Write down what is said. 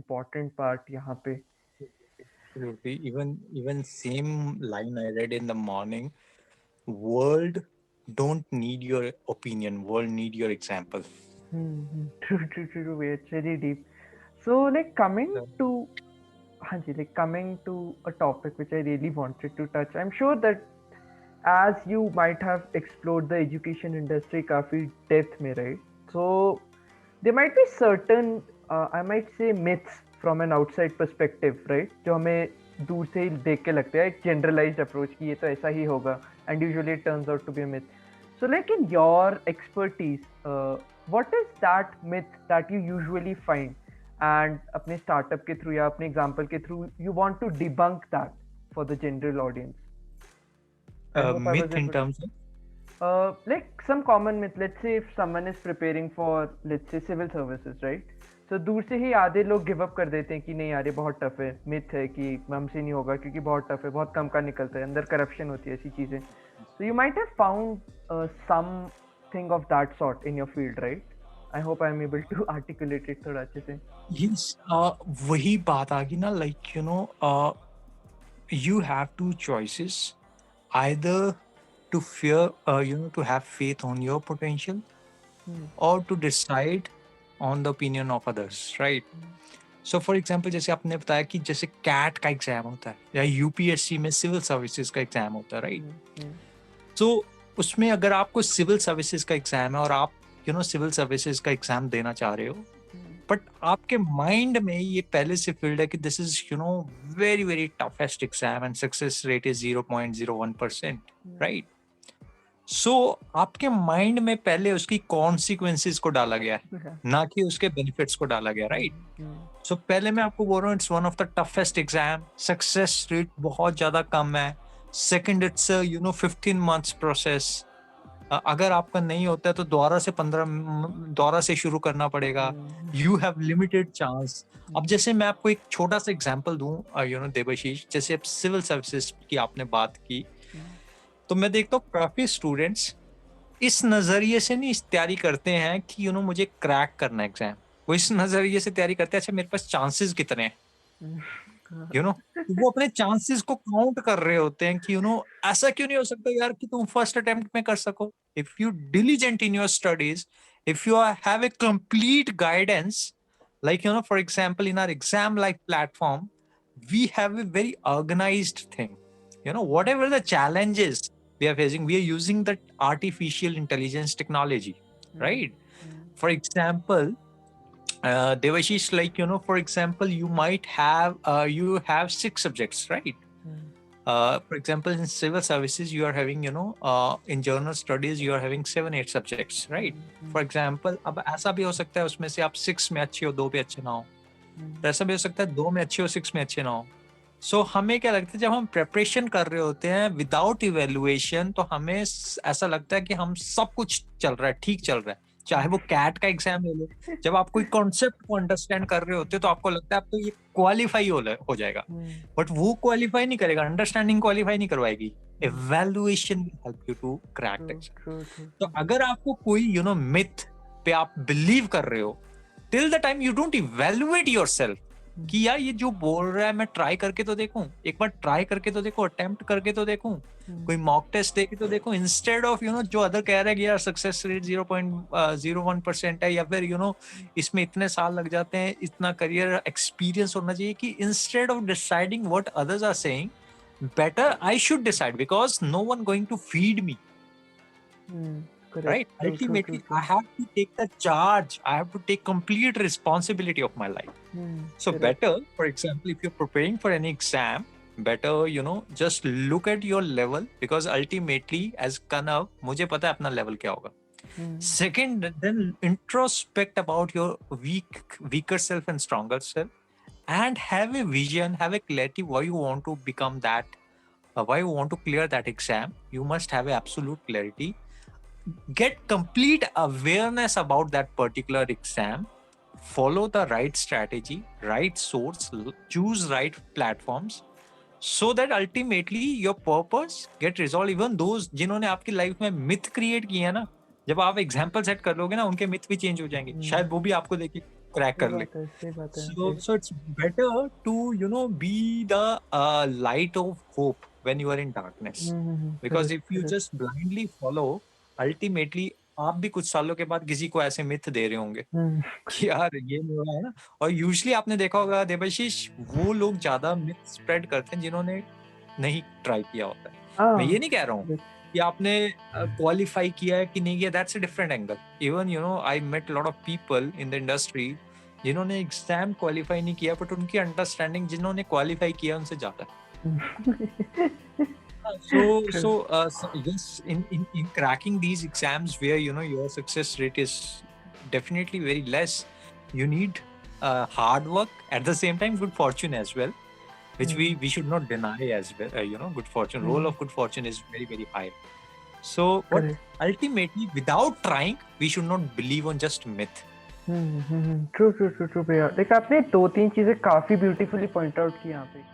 important part यहाँ पे. Absolutely. Even same line I read in the morning. World don't need your opinion. World need your example. True, true, true, true. It's very deep. So, like coming Yeah. to, Hanji, like coming to a topic which I really wanted to touch. I'm sure that as you might have explored the education industry काफी depth में, right? So there might be certain, I might say myths from an outside perspective, right? जो हमें दूर से ही देख के लगते हैं एक generalized approach कि ये तो ऐसा ही होगा, and usually it turns out to be a myth. So like in your expertise, what is that myth that you usually find and अपने startup के through या अपने example के through you want to debunk that for the general audience? I hope I was Myth in able. terms of Like some common myth. Let's say if someone is preparing for, let's say, civil services, right? So दूर से ही आधे लोग give up कर देते हैं कि नहीं यार ये बहुत टफ है, मिथ है कि हमसे नहीं होगा क्योंकि बहुत टफ है, बहुत कम का निकलता है, अंदर करप्शन होती है, ऐसी चीजें. So you might have found something of that sort in your field, right? I hope I am able to articulate it थोड़ा अच्छे से. yes, वही बात आ गई ना, like you have two choices, either to fear, to have faith on your potential, or to decide on the opinion of others, right? So for example, जैसे आपने बताया कि जैसे कैट का एग्जाम होता है या यूपीएससी में सिविल सर्विसेज का एग्जाम होता है, राइट? तो उसमें अगर आपको सिविल सर्विसेज का एग्जाम है और आप सिविल सर्विसेज का एग्जाम देना चाह रहे हो, बट आपके माइंड में ये पहले से फील्ड है कि this is very very toughest exam and success rate is 0.01%, right? So आपके माइंड में पहले उसकी कॉन्सिक्वेंसेस को डाला गया है, ना कि उसके बेनिफिट्स को डाला गया, राइट? सो पहले मैं आपको बोल रहा हूँ, it's one of the toughest exam, success rate बहुत ज्यादा कम है. Second, it's 15 months process. अगर आपका नहीं होता है तो दोबारा से शुरू करना पड़ेगा. You have limited chance. अब जैसे मैं आपको एक छोटा सा एग्जांपल दूं, देवाशीष, जैसे अब सिविल सर्विसेज की आपने बात की, तो मैं देखता हूँ काफी स्टूडेंट्स इस नजरिए से नहीं तैयारी करते हैं कि मुझे क्रैक करना एग्जाम. वो इस नजरिए से तैयारी करते हैं, अच्छा मेरे पास चांसेस कितने हैं, वो अपने चांसेस को काउंट कर रहे होते हैं कि ऐसा क्यों नहीं हो सकता यार कि तुम फर्स्ट अटेम्प्ट में कर सको. If you diligent in your studies, if you have a complete guidance, like for example in our exam like platform, we have a very organized thing. Whatever the challenges we are facing, we are using that artificial intelligence technology, right? For example, Devashish, like for example, you have 6 subjects, right? For example, in civil services, you are having in journal studies you are having 7-8 subjects, right? For example, अब ऐसा भी हो सकता है उसमें से आप 6 में अच्छे हो, 2 पे अच्छे ना हो. तो ऐसा भी हो सकता है 2 में अच्छे हो, 6 में अच्छे ना हो. सो हमें क्या लगता है, जब हम प्रेपरेशन कर रहे होते हैं विदाउट इवेल्युएशन, तो हमें ऐसा लगता है कि हम सब कुछ चल रहा है, ठीक चल रहा है. चाहे वो कैट का एग्जाम ले लो, जब आप कोई कॉन्सेप्ट को अंडरस्टैंड कर रहे होते हो तो आपको लगता है अब तो ये क्वालिफाई हो जाएगा, बट वो क्वालिफाई नहीं करेगा, अंडरस्टैंडिंग क्वालिफाई नहीं करवाएगी. Evaluation will help you to crack the exam. तो अगर आपको कोई मिथ पे आप बिलीव कर रहे हो, till the time you don't evaluate yourself कि यार ये जो बोल रहा है मैं ट्राई करके तो देखूं, एक बार ट्राई करके तो देखो, अटेम्प्ट करके तो देखूं, कोई मॉक टेस्ट देके तो देखो, इंस्टेड ऑफ जो अदर कह रहा है कि यार सक्सेस रेट 0.01% है, या फिर इसमें इतने साल लग जाते हैं, इतना करियर एक्सपीरियंस होना चाहिए, कि instead of deciding what others are saying, better I should decide because no one going to feed me. Right? Ultimately, I have to take the charge. I have to take complete responsibility of my life. So better, for example, if you're preparing for any exam, better, just look at your level, because ultimately, as Kanav, मुझे पता है अपना level क्या होगा. Second, then introspect about your weaker self and stronger self, and have a vision, have a clarity why you want to become that, why you want to clear that exam. You must have a absolute clarity. Get complete awareness about that particular exam, follow the right strategy, right source, choose right platforms, so that ultimately your purpose get resolved. Even those जिन्होंने आपकी life में myth create किए हैं ना, जब आप example set कर लोगे ना, उनके मिथ भी चेंज हो जाएंगे, शायद वो भी आपको देखे क्रैक सही कर ले. बात है, सही बात है, So, सही। so it's better to, be the light of hope when you are in darkness. Because correct, if you correct. just blindly follow, ultimately आप भी कुछ सालों के बाद किसी को ऐसे मिथ दे रहे होंगे हुँ, कि यार ये नहीं हो रहा है ना. और यूजुअली आपने देखा होगा देवाशीष, वो लोग ज्यादा मिथ स्प्रेड करते हैं जिन्होंने नहीं ट्राई किया होता है. मैं हाँ, ये नहीं कह रहा हूँ करेक्ट। कि आपने क्वालिफाई किया है कि नहीं किया. That's a different angle. Even I met lot of people in the industry जिन्होंने एग्जाम क्वालिफाई नहीं किया, बट उनकी अंडरस्टैंडिंग जिन्होंने क्वालिफाई किया उनसे ज्यादा है. True. So yes, in cracking these exams where your success rate is definitely very less, you need hard work, at the same time good fortune as well, which hmm, we should not deny as well. Good fortune, role hmm, of good fortune is very very high. So what correct. ultimately, without trying, we should not believe on just myth. True, true, true, true भैया। देखिए आपने 2-3 चीज़ें काफ़ी beautifully point out की यहाँ पे।